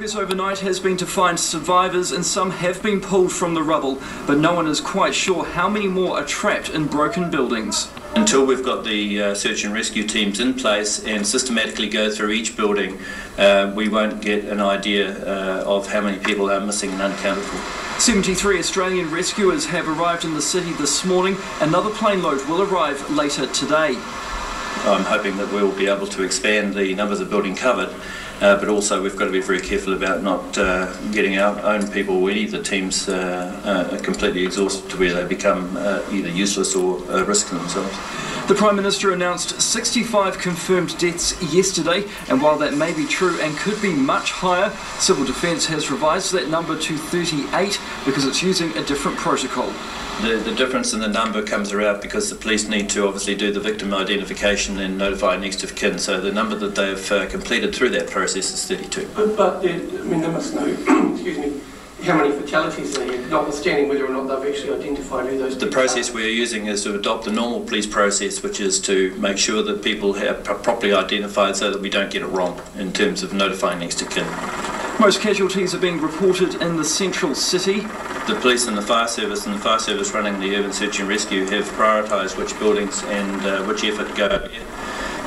Focus overnight has been to find survivors, and some have been pulled from the rubble, but no one is quite sure how many more are trapped in broken buildings. Until we've got the search and rescue teams in place and systematically go through each building, we won't get an idea of how many people are missing and unaccounted for. 73 Australian rescuers have arrived in the city this morning. Another plane load will arrive later today. I'm hoping that we'll be able to expand the numbers of building covered, but also we've got to be very careful about not getting our own people or any of the teams completely exhausted to where they become either useless or a risk to themselves. The Prime Minister announced 65 confirmed deaths yesterday, and while that may be true and could be much higher, Civil Defence has revised that number to 38 because it's using a different protocol. The difference in the number comes about because the police need to obviously do the victim identification and notify next of kin, so the number that they've completed through that process is 32. But they must know, excuse me, how many fatalities there are, notwithstanding whether or not they've actually identified who those people are. The process we're using is to adopt the normal police process, which is to make sure that people are properly identified so that we don't get it wrong in terms of notifying next of kin. Most casualties are being reported in the central city. The police and the fire service running the urban search and rescue have prioritised which buildings and which effort go.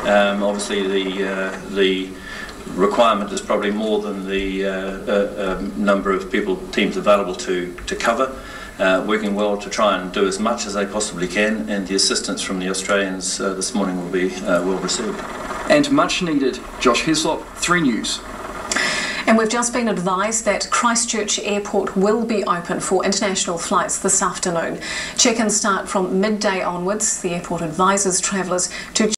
Obviously the requirement is probably more than the number of teams available to cover, working well to try and do as much as they possibly can, and the assistance from the Australians this morning will be well received. And much needed. Josh Heslop, 3 News. And we've just been advised that Christchurch Airport will be open for international flights this afternoon. Check-ins start from midday onwards. The airport advises travellers to